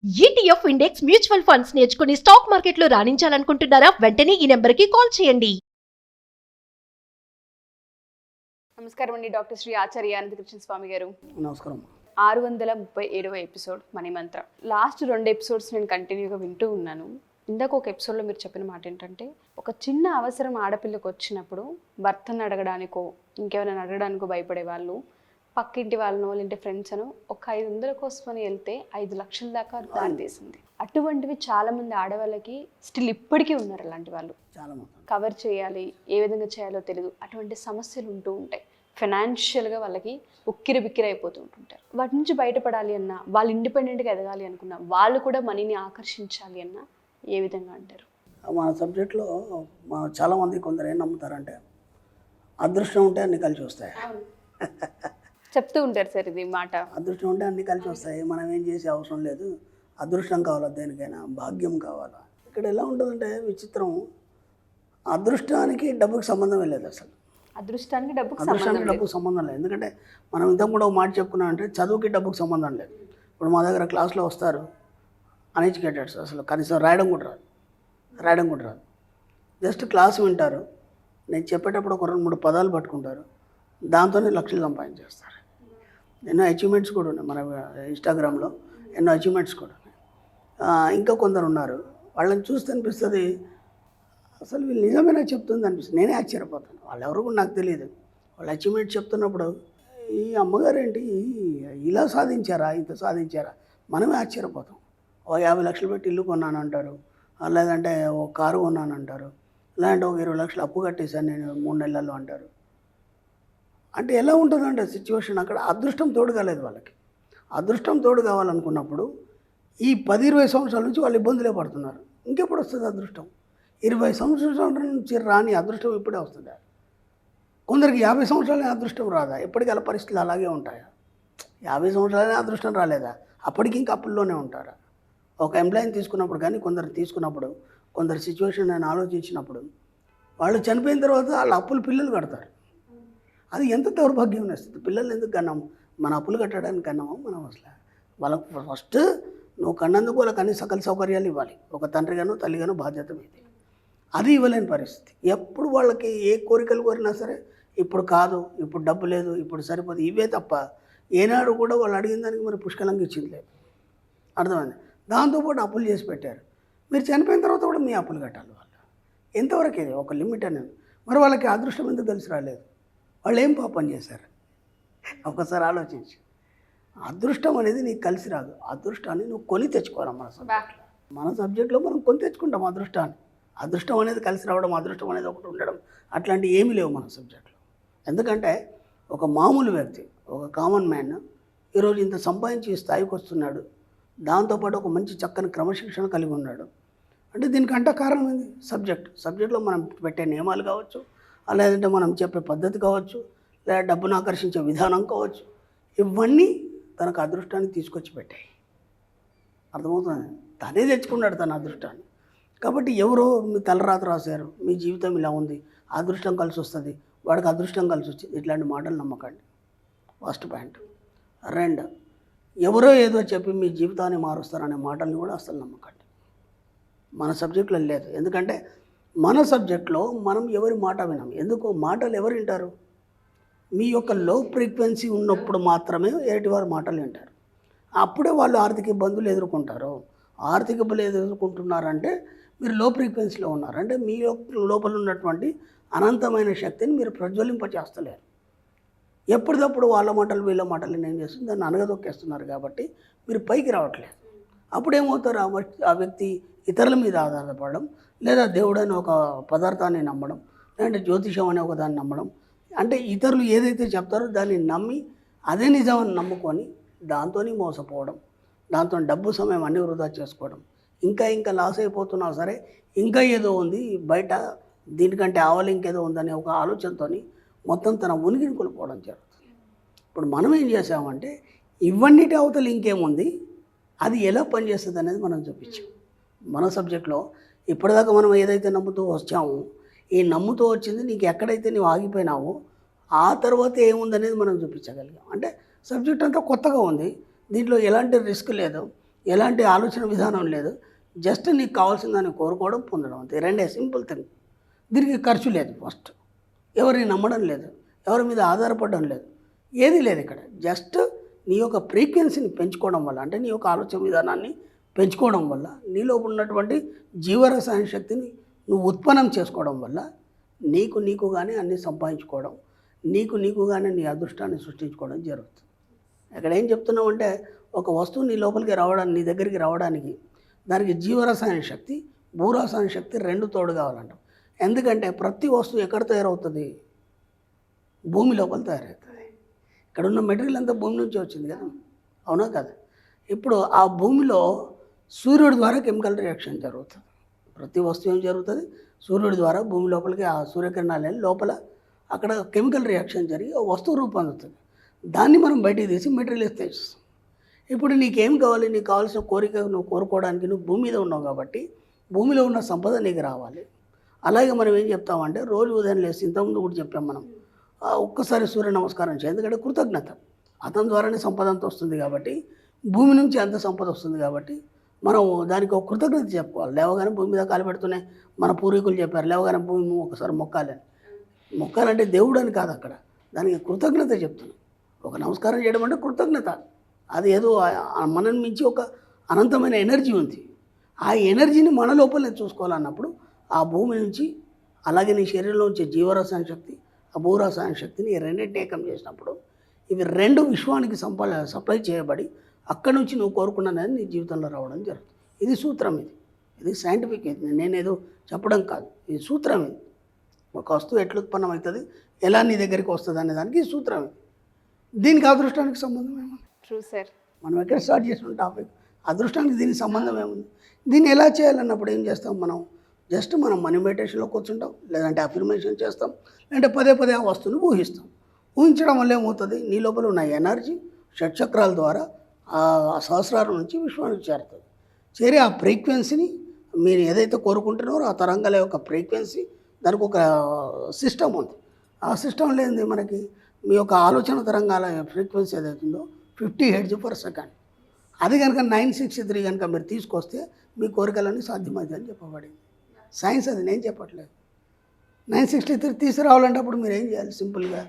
ETF index mutual funds నేర్చుకుని stock మార్కెట్లో రాణించాలనుకుంటున్నారా? వెంటనే ఈ నెంబర్కి కాల్ చేయండి. నమస్కారం అండి, డాక్టర్ శ్రీ ఆచార్య అనంతకృష్ణ స్వామి గారు. నమస్కారం. 637వ ఎపిసోడ్ మనీ మంత్ర. లాస్ట్ 2 ఎపిసోడ్స్ నేను కంటిన్యూగా వింటూ ఉన్నాను. ఇందాక ఒక ఎపిసోడ్లో మీరు చెప్పిన మాట ఏంటంటే, ఒక చిన్న అవసరం ఆడపిల్లకు వచ్చినప్పుడు భర్తను అడగడానికో ఇంకెవరైనా అడగడానికో భయపడే వాళ్ళు పక్కింటి వాళ్ళనో లేదంటే ఫ్రెండ్స్ అనో ఒక 500 కోసమని వెళ్తే 5 లక్షల దాకా దారి తీసింది. అటువంటివి చాలా మంది ఆడవాళ్ళకి స్టిల్ ఇప్పటికీ ఉన్నారు. అలాంటి వాళ్ళు కవర్ చేయాలి, ఏ విధంగా చేయాలో తెలియదు. అటువంటి సమస్యలు ఉంటూ ఉంటాయి. ఫైనాన్షియల్గా వాళ్ళకి ఉక్కిరి బిక్కిరి అయిపోతూ ఉంటుంటారు. వాటి నుంచి బయటపడాలి అన్నా, వాళ్ళు ఇండిపెండెంట్గా ఎదగాలి అనుకున్నా, వాళ్ళు కూడా మనీని ఆకర్షించాలి అన్నా ఏ విధంగా అంటారు? మన సబ్జెక్ట్లో చాలామంది కొందరు ఏం నమ్ముతారంటే, అదృష్టం ఉంటే అన్ని కలిసి వస్తాయి చెప్తూ ఉంటారు సార్ ఇది మాట. అదృష్టం ఉంటే అన్ని కలిసి వస్తాయి, మనం ఏం చేసే అవసరం లేదు, అదృష్టం కావాలా, దేనికైనా భాగ్యం కావాలా. ఇక్కడ ఎలా ఉంటుందంటే విచిత్రం, అదృష్టానికి డబ్బుకి సంబంధం లేదు. అసలు అదృష్టానికి డబ్బుకు సంబంధం లేదు. ఎందుకంటే మనం ఇంతకు కూడా ఒక మాట చెప్పుకున్నాం అంటే, చదువుకి డబ్బుకి సంబంధం లేదు. ఇప్పుడు మా దగ్గర క్లాస్లో వస్తారు అన్ఎడ్యుకేటెడ్స్, అసలు కనీసం రాయడం కూడా రాదు. జస్ట్ క్లాస్ వింటారు, నేను చెప్పేటప్పుడు ఒక 2-3 పదాలు పట్టుకుంటారు, దాంతోనే లక్షలు సంపాదించేస్తారు. ఎన్నో అచీవ్మెంట్స్ కూడా ఉన్నాయి మన ఇన్స్టాగ్రామ్లో, ఎన్నో అచీవ్మెంట్స్ కూడా ఉన్నాయి. ఇంకా కొందరు ఉన్నారు, వాళ్ళని చూస్తే అనిపిస్తుంది అసలు వీళ్ళు నిజమేనా చెప్తుంది అనిపిస్తుంది. నేనే ఆశ్చర్యపోతాను. వాళ్ళు ఎవరు కూడా నాకు తెలియదు. వాళ్ళు అచీవ్మెంట్ చెప్తున్నప్పుడు ఈ అమ్మగారు ఏంటి ఇలా సాధించారా, ఇంత సాధించారా, మనమే ఆశ్చర్యపోతాం. ఓ 50 లక్షలు పెట్టి ఇల్లు కొన్నాను అంటారు, లేదంటే ఓ కారు కొన్నాను అంటారు, లేదంటే ఒక 20 లక్షలు అప్పు కట్టేశాను నేను 3 నెలల్లో అంటారు. అంటే ఎలా ఉంటుందంటే సిచ్యువేషన్, అక్కడ అదృష్టం తోడు కాలేదు వాళ్ళకి. అదృష్టం తోడు కావాలనుకున్నప్పుడు ఈ 10-20 సంవత్సరాల నుంచి వాళ్ళు ఇబ్బందులే పడుతున్నారు. ఇంకెప్పుడు వస్తుంది అదృష్టం? 20 సంవత్సరాల నుంచి రాని అదృష్టం ఇప్పుడే వస్తుందా? కొందరికి 50 సంవత్సరాలనే అదృష్టం రాదా? ఎప్పటికీ అలా పరిస్థితులు అలాగే ఉంటాయా? 50 సంవత్సరాలనే అదృష్టం రాలేదా? అప్పటికి ఇంకా అప్పుల్లోనే ఉంటారా? ఒక ఎంప్లాయీని తీసుకున్నప్పుడు కానీ కొందరు తీసుకున్నప్పుడు, కొందరు సిచ్యువేషన్ నేను ఆలోచించినప్పుడు, వాళ్ళు చనిపోయిన తర్వాత వాళ్ళ అప్పులు పిల్లలు కడతారు. అది ఎంత దౌర్భాగ్యం వస్తుంది. పిల్లలు ఎందుకు కన్నాము? మన అప్పులు కట్టడానికి కన్నాము మనం. అసలు వాళ్ళకు ఫస్ట్ నువ్వు కన్నందుకు వాళ్ళకి అన్ని సకల సౌకర్యాలు ఇవ్వాలి. ఒక తండ్రిగానో తల్లిగానో బాధ్యత మీది. అది ఇవ్వలేని పరిస్థితి. ఎప్పుడు వాళ్ళకి ఏ కోరికలు కోరినా సరే, ఇప్పుడు కాదు, ఇప్పుడు డబ్బు లేదు, ఇప్పుడు సరిపోదు, ఇవే తప్ప ఏనాడు కూడా వాళ్ళు అడిగిన దానికి మరి పుష్కలంగా ఇచ్చింది లేదు. అర్థమైంది? దాంతోపాటు అప్పులు చేసి పెట్టారు. మీరు చనిపోయిన తర్వాత కూడా మీ అప్పులు కట్టాలి వాళ్ళు. ఎంతవరకు ఇది? ఒక లిమిట్ అనేది. మరి వాళ్ళకి అదృష్టం ఎందుకు తెలిసి రాలేదు? వాళ్ళు ఏం పాపం చేశారు? ఒకసారి ఆలోచించి. అదృష్టం అనేది నీకు కలిసి రాదు. అదృష్టాన్ని నువ్వు కొని తెచ్చుకోవాలి. మన సబ్జెక్ట్లో మనం కొని తెచ్చుకుంటాం అదృష్టాన్ని. అదృష్టం అనేది కలిసి రావడం, అదృష్టం అనేది ఒకటి ఉండడం, అట్లాంటివి ఏమీ లేవు మన సబ్జెక్ట్లో. ఎందుకంటే ఒక మామూలు వ్యక్తి, ఒక కామన్ మ్యాన్ ఈరోజు ఇంత సంపాదించి ఈ స్థాయికి వస్తున్నాడు, దాంతోపాటు ఒక మంచి చక్కని క్రమశిక్షణ కలిగి ఉన్నాడు అంటే దీనికంటే కారణం ఏంది? సబ్జెక్ట్లో మనం పెట్టే నియమాలు కావచ్చు, లేదంటే మనం చెప్పే పద్ధతి కావచ్చు, లేదా డబ్బును ఆకర్షించే విధానం కావచ్చు, ఇవన్నీ తనకు అదృష్టాన్ని తీసుకొచ్చి పెట్టాయి. అర్థమవుతుంది? తనే తెచ్చుకున్నాడు తన అదృష్టాన్ని. కాబట్టి ఎవరో మీ తలరాత రాశారు, మీ జీవితం ఇలా ఉంది, అదృష్టం కలిసి వస్తుంది, వాడికి అదృష్టం కలిసి వచ్చింది, ఇట్లాంటి మాటలు నమ్మకండి. First point. 2, ఎవరో ఏదో చెప్పి మీ జీవితాన్ని మారుస్తారనే మాటల్ని కూడా అసలు నమ్మకండి. మన సబ్జెక్టులో లేదు. ఎందుకంటే మన సబ్జెక్ట్లో మనం ఎవరి మాట వినాం. ఎందుకు? మాటలు ఎవరు వింటారు? మీ యొక్క లో ఫ్రీక్వెన్సీ ఉన్నప్పుడు మాత్రమే ఎదుటివారి మాటలు వింటారు. అప్పుడే వాళ్ళు ఆర్థిక ఇబ్బందులు ఎదుర్కొంటారు. ఆర్థిక ఇబ్బందులు ఎదుర్కొంటున్నారంటే మీరు లో ఫ్రీక్వెన్సీలో ఉన్నారు. అంటే మీ లోపల ఉన్నటువంటి అనంతమైన శక్తిని మీరు ప్రజ్వలింపచేస్తలేరు. ఎప్పటికప్పుడు వాళ్ళ మాటలు వీళ్ళ మాటలు ఏం చేస్తుంది, దాన్ని అనగదొక్కేస్తున్నారు. కాబట్టి మీరు పైకి రావట్లేదు. అప్పుడేమవుతారు? ఆ వ్యక్తి ఇతరుల మీద ఆధారపడడం, లేదా దేవుడని ఒక పదార్థాన్ని నమ్మడం, లేదంటే జ్యోతిషం అనే ఒక దాన్ని నమ్మడం. అంటే ఇతరులు ఏదైతే చెప్తారో దాన్ని నమ్మి అదే నిజమని నమ్ముకొని దాంతోనే మోసపోవడం, దాంతో డబ్బు సమయం అన్నీ వృధా చేసుకోవడం. ఇంకా లాస్ అయిపోతున్నా సరే ఇంకా ఏదో ఉంది బయట, దీనికంటే ఆవలి ఇంకేదో ఉందనే ఒక ఆలోచనతో మొత్తం తన ఉనికిని కోల్పోవడం జరుగుతుంది. ఇప్పుడు మనం ఏం చేసామంటే ఇవన్నిటి అవతల ఇంకేముంది, అది ఎలా పనిచేస్తుంది అనేది మనం చూపించాం. మన సబ్జెక్ట్లో ఇప్పటిదాకా మనం ఏదైతే నమ్ముతూ వచ్చామో, ఈ నమ్ముతూ వచ్చింది నీకు ఎక్కడైతే నువ్వు ఆగిపోయినావో ఆ తర్వాత ఏముందనేది మనం చూపించగలిగాం. అంటే సబ్జెక్ట్ అంతా కొత్తగా ఉంది, దీంట్లో ఎలాంటి రిస్క్ లేదు. ఎలాంటి ఆలోచన విధానం లేదు. జస్ట్ నీకు కావాల్సిన దాన్ని కోరుకోవడం, పొందడం, అంతే. రెండే సింపుల్ థింగ్. దీనికి ఖర్చు లేదు. ఫస్ట్ ఎవరిని నమ్మడం లేదు, ఎవరి మీద ఆధారపడడం లేదు, ఏది లేదు ఇక్కడ. జస్ట్ నీ యొక్క ఫ్రీక్వెన్సీని పెంచుకోవడం వల్ల, అంటే నీ యొక్క ఆలోచన విధానాన్ని పెంచుకోవడం వల్ల, నీలో ఉన్నటువంటి జీవరసాయన శక్తిని నువ్వు ఉత్పన్నం చేసుకోవడం వల్ల నీకుగానే అన్నీ సంపాదించుకోవడం, నీకుగానే నీ అదృష్టాన్ని సృష్టించుకోవడం జరుగుతుంది. ఇక్కడ ఏం చెప్తున్నావు అంటే, ఒక వస్తువు నీ లోపలికి రావడానికి, నీ దగ్గరికి రావడానికి దానికి జీవరసాయన శక్తి, భూరసాయన శక్తి రెండు తోడు కావాలంట. ఎందుకంటే ప్రతి వస్తువు ఎక్కడ తయారవుతుంది? భూమి లోపల తయారవుతుంది. ఇక్కడ ఉన్న మెటీరియల్ అంతా భూమి నుంచి వచ్చింది కదా, అవునా కదా? ఇప్పుడు ఆ భూమిలో సూర్యుడి ద్వారా కెమికల్ రియాక్షన్ జరుగుతుంది. ప్రతి వస్తువు ఏం జరుగుతుంది? సూర్యుడి ద్వారా భూమి లోపలికి ఆ సూర్యకిరణాలు వెళ్ళి లోపల అక్కడ కెమికల్ రియాక్షన్ జరిగి ఆ వస్తువు రూపొందుతుంది. దాన్ని మనం బయటికి తీసి మెటీరియల్స్ తెచ్చిస్తాం. ఇప్పుడు నీకేం కావాలి? నీకు కావాల్సిన కోరిక నువ్వు కోరుకోవడానికి నువ్వు భూమి మీద ఉన్నావు కాబట్టి భూమిలో ఉన్న సంపద నీకు రావాలి. అలాగే మనం ఏం చెప్తామంటే, రోజు ఉదయం లేసి, ఇంతకుముందు కూడా చెప్పాం మనం, ఒక్కసారి సూర్య నమస్కారం చేయాలి. ఎందుకంటే కృతజ్ఞత, అతని ద్వారానే సంపద అంత వస్తుంది కాబట్టి, భూమి నుంచి అంత సంపద వస్తుంది కాబట్టి మనం దానికి ఒక కృతజ్ఞత చెప్పుకోవాలి. లేవగానే భూమి మీద కాలు పెడుతూనే మన పూర్వీకులు చెప్పారు, లేవగానే భూమి ఒకసారి మొక్కాలని. మొక్కాలంటే దేవుడు అని కాదు, అక్కడ దానికి కృతజ్ఞత చెప్తున్నాం. ఒక నమస్కారం చేయడం అంటే కృతజ్ఞత. అది ఏదో మనని మించి ఒక అనంతమైన ఎనర్జీ ఉంది. ఆ ఎనర్జీని మన లోపలనే చూసుకోవాలన్నప్పుడు ఆ భూమి నుంచి, అలాగే నీ శరీరంలో ఉంచే జీవరసాయన శక్తి, ఆ భూరసాయన శక్తిని ఈ రెండింటిని ఏకం చేసినప్పుడు ఇవి రెండు విశ్వానికి సప్లై చేయబడి అక్కడి నుంచి నువ్వు కోరుకున్నది నీ జీవితంలో రావడం జరుగుతుంది. ఇది సూత్రం. ఇది సైంటిఫిక్. ఇది నేనేదో చెప్పడం కాదు, ఇది సూత్రం. ఇది ఒక వస్తువు ఎట్లా ఉత్పన్నం అవుతుంది, ఎలా నీ దగ్గరికి వస్తుంది అనే దానికి ఈ సూత్రం. ఇది దీనికి అదృష్టానికి సంబంధం ఏముంది? True sir. మనం ఎక్కడ స్టార్ట్ చేసిన టాపిక్, అదృష్టానికి దీనికి సంబంధం ఏముంది? దీన్ని ఎలా చేయాలన్నప్పుడు ఏం చేస్తాం మనం? జస్ట్ మనం మనీ మెడిటేషన్లో కూర్చుంటాం, లేదంటే అఫర్మేషన్ చేస్తాం, లేదంటే పదే ఆ వస్తువుని ఊహిస్తాం. ఊహించడం వల్ల ఏమవుతుంది? నీ లోపల ఉన్న ఎనర్జీ షట్చక్రాల ద్వారా ఆ సహస్రారం నుంచి విశ్వానికి చేరుతుంది. చేరి ఆ ఫ్రీక్వెన్సీని మీరు ఏదైతే కోరుకుంటున్నారో ఆ తరంగాల యొక్క ఫ్రీక్వెన్సీ, దానికి ఒక సిస్టమ్ ఉంది. ఆ సిస్టమ్ లేనిది మనకి మీ యొక్క ఆలోచన తరంగాల ఫ్రీక్వెన్సీ ఏదైతుందో 50 Hz/s, అది కనుక 963 కనుక మీరు తీసుకొస్తే మీ కోరికలన్నీ సాధ్యమవుతాయి అని చెప్పబడింది. సైన్స్ అది, నేను చెప్పట్లేదు. 963 తీసుకురావాలంటే అప్పుడు మీరు ఏం చేయాలి? సింపుల్గా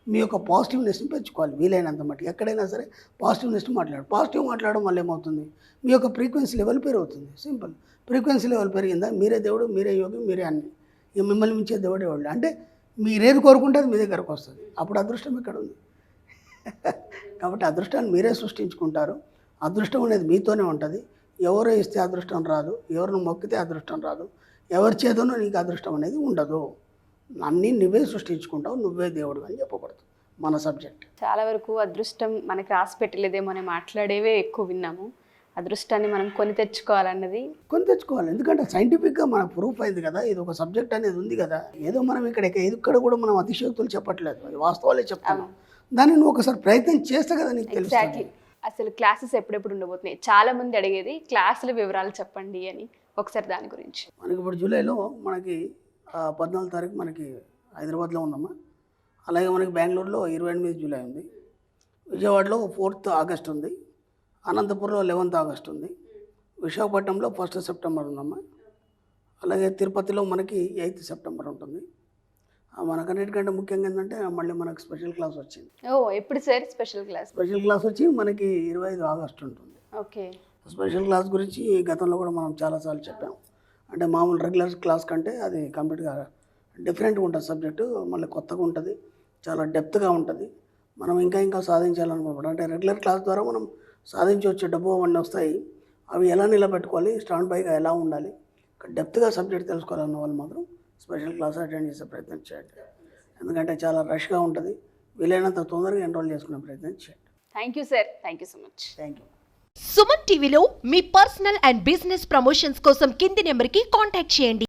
మీ యొక్క పాజిటివ్నెస్ని పెంచుకోవాలి. వీలైనంత మట్టుకు ఎక్కడైనా సరే పాజిటివ్నెస్ని పాజిటివ్ మాట్లాడడం వల్ల ఏమవుతుంది? మీ యొక్క ఫ్రీక్వెన్సీ లెవెల్ పెరుగుతుంది. సింపుల్. ఫ్రీక్వెన్సీ లెవెల్ పెరిగిందా మీరే దేవుడు, మీరే యోగి, మీరే అన్ని. ఇక మిమ్మల్ని మించే దేవుడే వాళ్ళు. అంటే మీరేది కోరుకుంటే అది మీ దగ్గరకు వస్తుంది. అప్పుడు అదృష్టం ఎక్కడ ఉంది? కాబట్టి అదృష్టాన్ని మీరే సృష్టించుకుంటారు. అదృష్టం అనేది మీతోనే ఉంటుంది. ఎవరో ఇస్తే అదృష్టం రాదు, ఎవరిని మొక్కితే అదృష్టం రాదు, ఎవరి చేతనో నీకు అదృష్టం అనేది ఉండదు. అన్నీ నువ్వే సృష్టించుకుంటావు, నువ్వే దేవుడు అని చెప్పకూడదు మన సబ్జెక్ట్. చాలా వరకు అదృష్టం మనకి రాసి పెట్టలేదేమో అని మాట్లాడేవే ఎక్కువ విన్నాము. అదృష్టాన్ని మనం కొని తెచ్చుకోవాలన్నది ఎందుకంటే సైంటిఫిక్గా మనకు ప్రూఫ్ అయింది కదా, ఇది ఒక సబ్జెక్ట్ అనేది ఉంది కదా. ఏదో మనం ఇక్కడ కూడా మనం అతిశయోక్తులు చెప్పట్లేదు, అది వాస్తవాలే చెప్తాను. దాన్ని నువ్వు ఒకసారి ప్రయత్నం చేస్తే కదా నీకు తెలుస్తుంది. అసలు క్లాసెస్ ఎప్పుడెప్పుడు ఉండబోతున్నాయి? చాలా మంది అడిగేది క్లాసుల వివరాలు చెప్పండి అని. ఒకసారి దాని గురించి. మనకి ఇప్పుడు జూలైలో మనకి 14వ తారీఖు మనకి హైదరాబాద్లో ఉందమ్మా. అలాగే మనకి బెంగళూరులో 28 జూలై ఉంది, విజయవాడలో 4th ఆగస్ట్ ఉంది, అనంతపురంలో 11th ఆగస్ట్ ఉంది, విశాఖపట్నంలో 1st సెప్టెంబర్ ఉందమ్మా. అలాగే తిరుపతిలో మనకి 8th సెప్టెంబర్ ఉంటుంది. మనకన్నిటికంటే ముఖ్యంగా ఏంటంటే మళ్ళీ మనకు స్పెషల్ క్లాస్ వచ్చింది. ఎప్పుడు sir special class? Special class వచ్చి మనకి 25 ఆగస్ట్ ఉంటుంది. ఓకే. స్పెషల్ క్లాస్ గురించి గతంలో కూడా మనం చాలాసార్లు చెప్పాం. అంటే మామూలు రెగ్యులర్ క్లాస్ కంటే అది కంప్లీట్గా డిఫరెంట్గా ఉంటుంది సబ్జెక్టు, మళ్ళీ కొత్తగా ఉంటుంది, చాలా డెప్త్గా ఉంటుంది. మనం ఇంకా సాధించాలనుకుంటున్నాం. అంటే రెగ్యులర్ క్లాస్ ద్వారా మనం సాధించవచ్చు, డబ్బు అవన్నీ వస్తాయి. అవి ఎలా నిలబెట్టుకోవాలి, స్టాండ్ బైగా ఎలా ఉండాలి, డెప్త్గా సబ్జెక్ట్ తెలుసుకోవాలన్న వాళ్ళు మాత్రం స్పెషల్ క్లాస్ అటెండ్ చేసే ప్రయత్నం చేయండి. ఎందుకంటే చాలా రష్గా ఉంటుంది. వీలైనంత తొందరగా ఎన్రోల్ చేసుకునే ప్రయత్నం చేయండి. Thank you sir. Thank you so much. Thank you. Suman టీవీలో మీ పర్సనల్ అండ్ బిజినెస్ ప్రమోషన్స్ కోసం కింది నెంబర్కి కాంటాక్ట్ చేయండి.